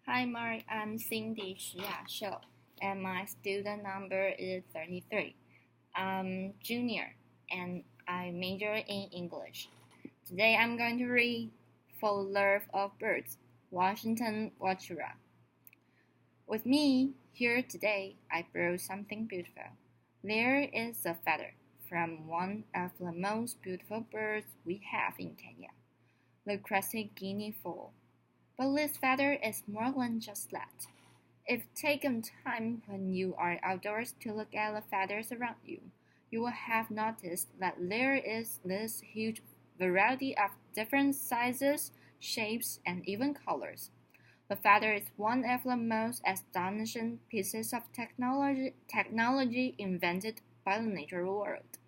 Hi Mark, I'm Cindy Shou, and my student number is 33. I'm junior, and I major in English. Today I'm going to read For Love of Birds, Washington Wachira. With me here today, I brought something beautiful. There is a feather from one of the most beautiful birds we have in Kenya, the crested guinea fowl. But this feather is more than just that. If taken time when you are outdoors to look at the feathers around you, you will have noticed that there is this huge variety of different sizes, shapes, and even colors. The feather is one of the most astonishing pieces of technology invented by the natural world.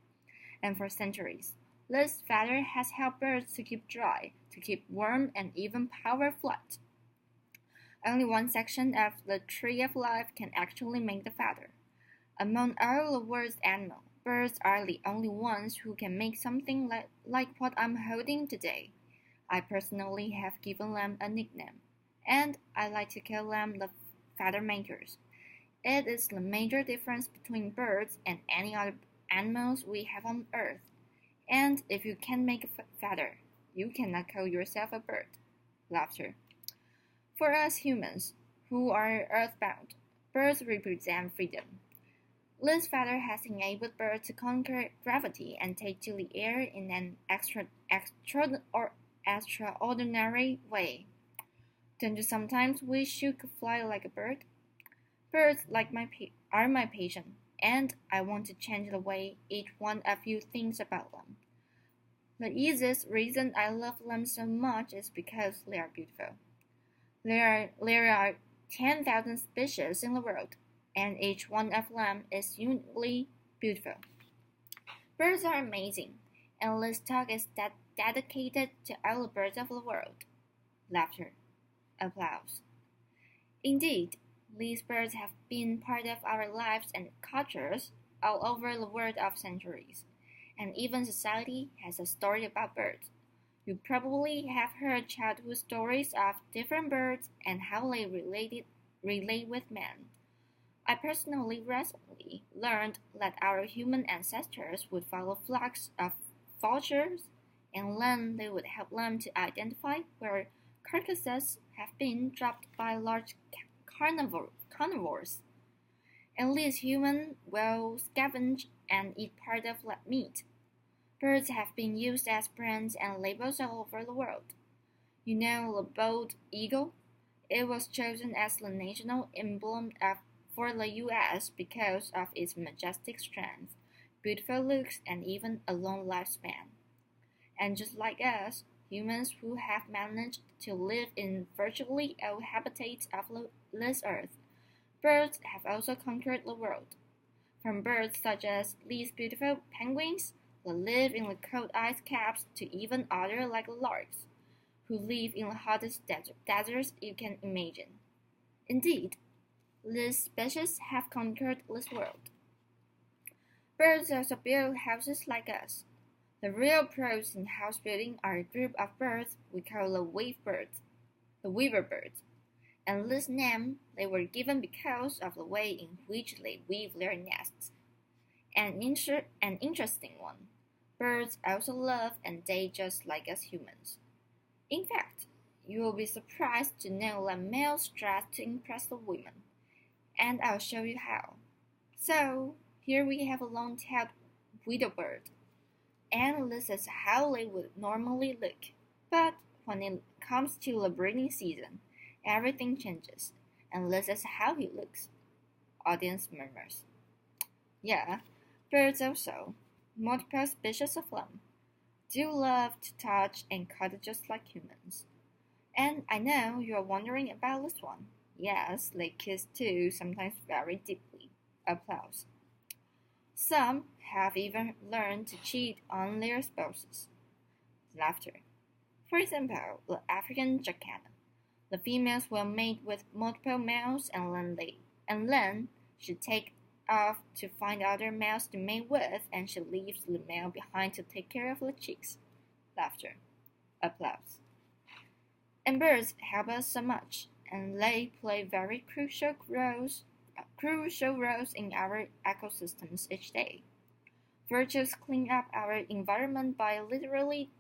And for centuries, this feather has helped birds to keep dry, to keep warm, and even power flight. Only one section of the tree of life can actually make the feather. Among all the world's animals, birds are the only ones who can make something like what I'm holding today. I personally have given them a nickname, and I like to call them the feather makers. It is the major difference between birds and any other animals we have on Earth. And if you can't make a feather, you cannot call yourself a bird. Laughter. For us humans, who are earthbound, birds represent freedom. This feather has enabled birds to conquer gravity and take to the air in an extraordinary way. Don't you sometimes wish you could fly like a bird? Birds are my passion, and I want to change the way each one of you thinks about them. The easiest reason I love them so much is because they are beautiful. There are 10,000 species in the world, and each one of them is uniquely beautiful. Birds are amazing, and this talk is dedicated to all the birds of the world. Laughter. Applause. Indeed, these birds have been part of our lives and cultures all over the world of centuries, and even society has a story about birds. You probably have heard childhood stories of different birds and how they relate with man. I personally recently learned that our human ancestors would follow flocks of vultures, and then they would help them to identify where carcasses have been dropped by large carnivores. And these humans will scavenge and eat part of that meat. Birds have been used as brands and labels all over the world. You know the bald eagle? It was chosen as the national emblem for the U.S. because of its majestic strength, beautiful looks, and even a long lifespan. And just like us, humans who have managed to live in virtually all habitats of this earth, birds have also conquered the world. From birds such as these beautiful penguins that live in the cold ice caps to even others like larks, who live in the hottest deserts you can imagine. Indeed, these species have conquered this world. Birds also build houses like us. The real pros in house building are a group of birds we call the weaver birds, and this name they were given because of the way in which they weave their nests. An interesting one. Birds also love and date just like us humans. In fact, you will be surprised to know that males dress to impress the women, and I'll show you how. So, here we have a long-tailed widow bird, and this is how they would normally look. But when it comes to the breeding season, everything changes, and this is how he looks. Audience murmurs. Yeah, birds also, multiple species of them, do love to touch and cuddle just like humans. And I know you're wondering about this one. Yes, they kiss too, sometimes very deeply. Applause. Some have even learned to cheat on their spouses. Laughter. For example, the African jacana. The females will mate with multiple males and then she take off to find other males to mate with, and she leaves the male behind to take care of the chicks. Laughter. Applause. And birds help us so much, and they play very crucial roles in our ecosystems each day. Virtues clean up our environment by literally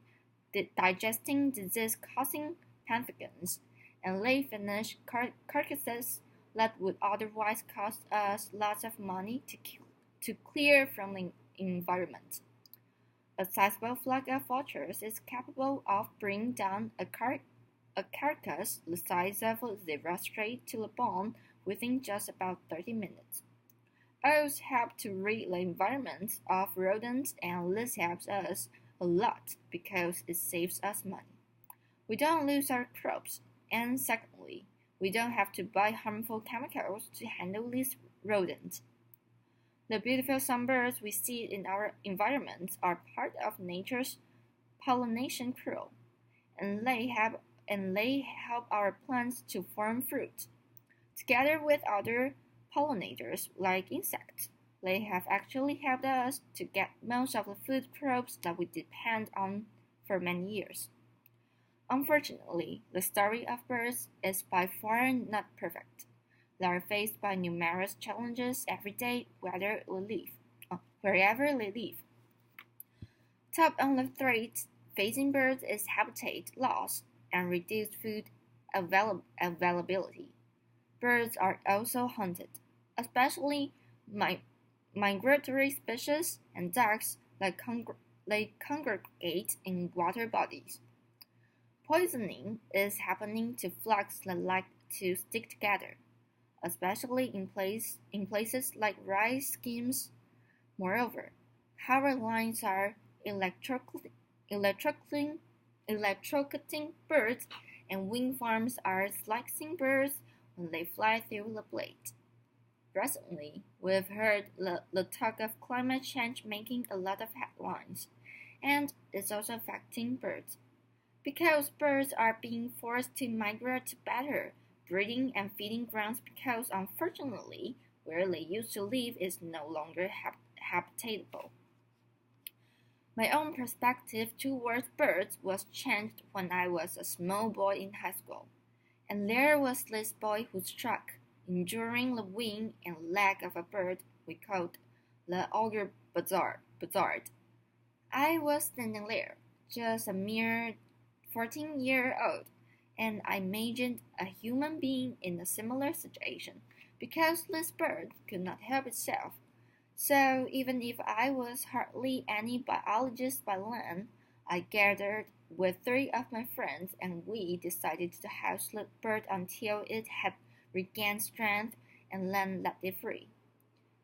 digesting disease-causing pathogens, and they finish carcasses that would otherwise cost us lots of money to clear from the environment. A sizable flock of vultures is capable of bringing down a carcass the size of a zebra straight to the bone within just about 30 minutes. Owls help to rid the environment of rodents, and this helps us a lot because it saves us money. We don't lose our crops, and secondly, we don't have to buy harmful chemicals to handle these rodents. The beautiful sunbirds we see in our environments are part of nature's pollination crew, and they help our plants to form fruit. Together with other pollinators like insects, they have actually helped us to get most of the food crops that we depend on for many years. Unfortunately, the story of birds is by far not perfect. They are faced by numerous challenges every day wherever they live. Top on the threat facing birds is habitat loss and reduced food availability. Birds are also hunted, especially migratory species and ducks that congregate in water bodies. Poisoning is happening to flocks that like to stick together, especially in places like rice schemes. Moreover, power lines are electrocuting birds, and wind farms are slicing birds when they fly through the blade. Recently, we've heard the talk of climate change making a lot of headlines, and it's also affecting birds. Because birds are being forced to migrate to better breeding and feeding grounds because unfortunately where they used to live is no longer habitable. My own perspective towards birds was changed when I was a small boy in high school, and there was this boy who struck, injuring the wing and leg of a bird we called the augur buzzard. I was standing there, just a mere 14-year-old, and I imagined a human being in a similar situation because this bird could not help itself. So even if I was hardly any biologist by then, I gathered with 3 of my friends and we decided to house the bird until it had regained strength and then let it free.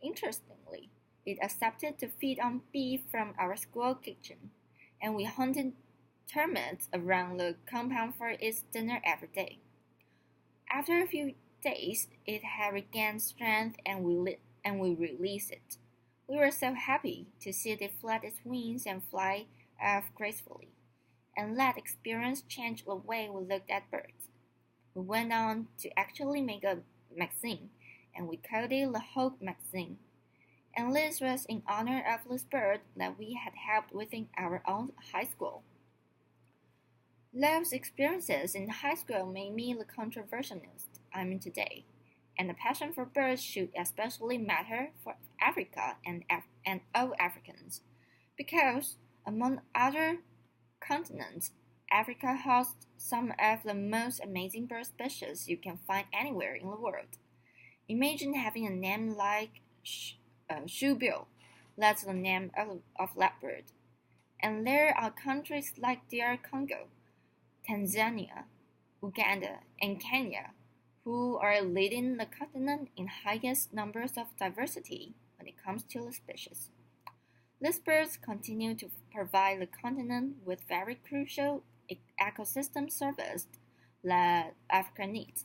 Interestingly, it accepted to feed on beef from our school kitchen, and we hunted termites around the compound for its dinner every day. After a few days, it had regained strength and we released it. We were so happy to see it flap its wings and fly off gracefully, and that experience changed the way we looked at birds. We went on to actually make a magazine, and we called it the Hawk Magazine. And this was in honor of this bird that we had helped within our own high school. Those experiences in high school made me the controversialist I'm today, and the passion for birds should especially matter for Africa and all Africans, because among other continents, Africa hosts some of the most amazing bird species you can find anywhere in the world. Imagine having a name like shoebill, that's the name of leopard. And there are countries like DR Congo, Tanzania, Uganda, and Kenya who are leading the continent in highest numbers of diversity when it comes to the species. These birds continue to provide the continent with very crucial ecosystem service that Africa needs.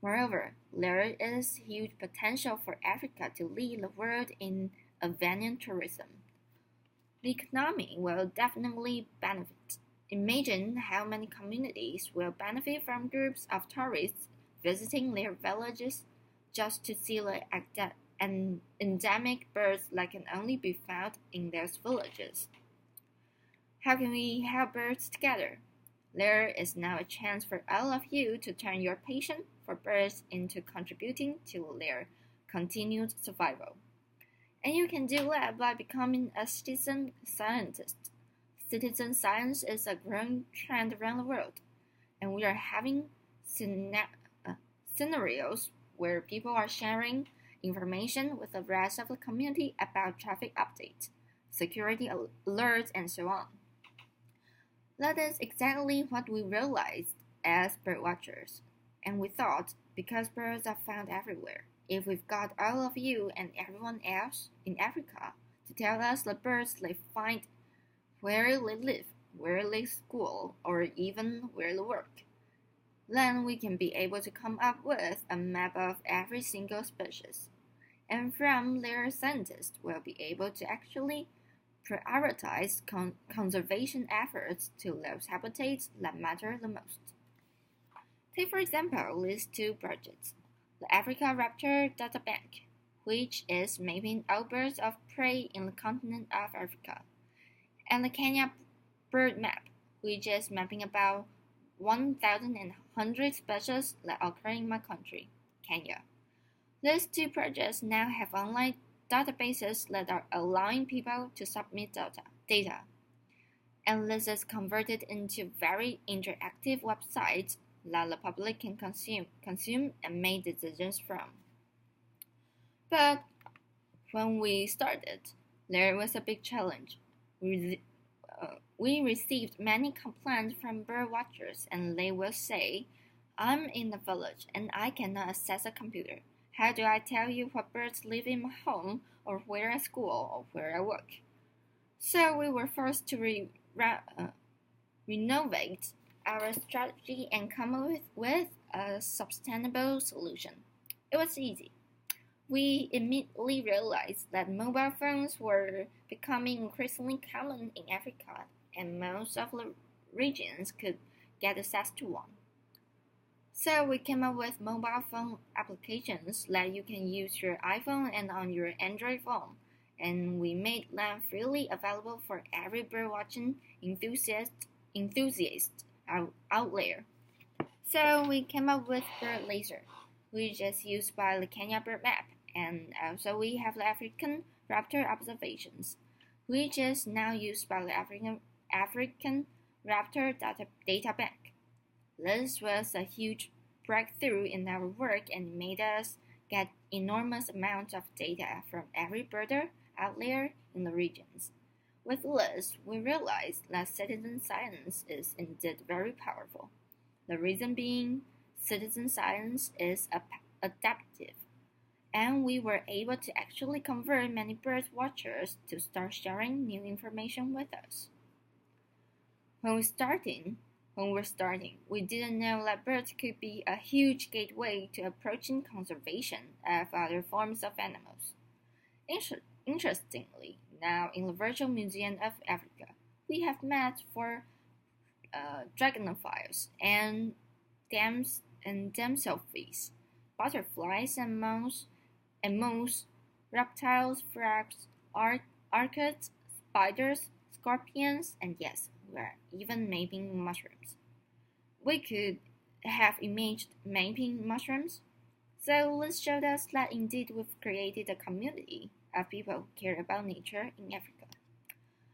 Moreover, there is huge potential for Africa to lead the world in avian tourism. The economy will definitely benefit. Imagine how many communities will benefit from groups of tourists visiting their villages just to see the endemic birds that can only be found in those villages. How can we help birds together? There is now a chance for all of you to turn your passion for birds into contributing to their continued survival. And you can do that by becoming a citizen scientist. Citizen science is a growing trend around the world, and we are having scenarios where people are sharing information with the rest of the community about traffic updates, security alerts, and so on. That is exactly what we realized as bird watchers, and we thought because birds are found everywhere, if we've got all of you and everyone else in Africa to tell us the birds they find, where they live, where they school, or even where they work, then we can be able to come up with a map of every single species. And from there, scientists will be able to actually prioritize conservation efforts to those habitats that matter the most. Take for example these two projects, the Africa Raptor Data Bank, which is mapping all birds of prey in the continent of Africa, and the Kenya Bird Map, which is mapping about 1,100 species that occur in my country, Kenya. These two projects now have online databases that are allowing people to submit data, and this is converted into very interactive websites that the public can consume and make decisions from. But when we started, there was a big challenge. We received many complaints from bird watchers, and they will say, "I'm in the village and I cannot access a computer. How do I tell you what birds live in my home, or where I school, or where I work?" So we were forced to renovate our strategy and come up with a sustainable solution. It was easy. We immediately realized that mobile phones were becoming increasingly common in Africa, and most of the regions could get access to one. So we came up with mobile phone applications that you can use your iPhone and on your Android phone, and we made them freely available for every birdwatching enthusiast out there. So we came up with Bird Laser, which is used by the Kenya Bird Map, and also we have the African Raptor Observations, which is now used by the African Raptor Data Bank. This was a huge breakthrough in our work and made us get enormous amounts of data from every birder out there in the regions. With this, we realized that citizen science is indeed very powerful. The reason being, citizen science is adaptive, and we were able to actually convert many bird watchers to start sharing new information with us. When we're starting, we didn't know that birds could be a huge gateway to approaching conservation of other forms of animals. Interestingly, now in the Virtual Museum of Africa, we have maps for dragonflies and damselflies, butterflies and moths, reptiles, frogs, orchids, spiders, scorpions, and yes, we're even mapping mushrooms. We could have imaged mapping mushrooms. So this showed us that indeed we've created a community of people who care about nature in Africa.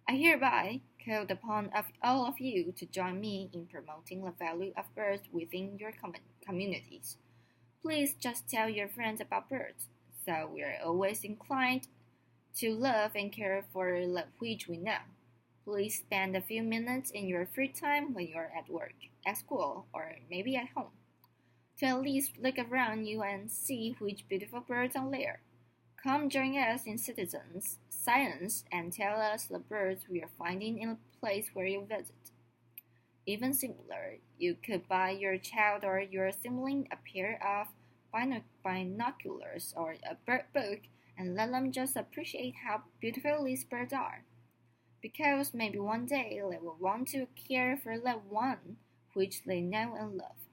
I hereby call upon all of you to join me in promoting the value of birds within your communities. Please just tell your friends about birds, so we are always inclined to love and care for that which we know. Please spend a few minutes in your free time when you're at work, at school, or maybe at home, to at least look around you and see which beautiful birds are there. Come join us in citizens science and tell us the birds we are finding in the place where you visit. Even simpler, you could buy your child or your sibling a pair of binoculars or a bird book and let them just appreciate how beautiful these birds are. Because maybe one day they will want to care for that one which they know and love.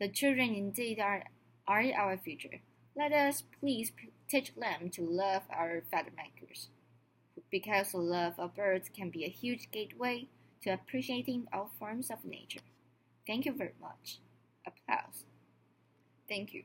The children indeed are our future. Let us please teach them to love our feather makers, because the love of birds can be a huge gateway to appreciating all forms of nature. Thank you very much. Applause. Thank you.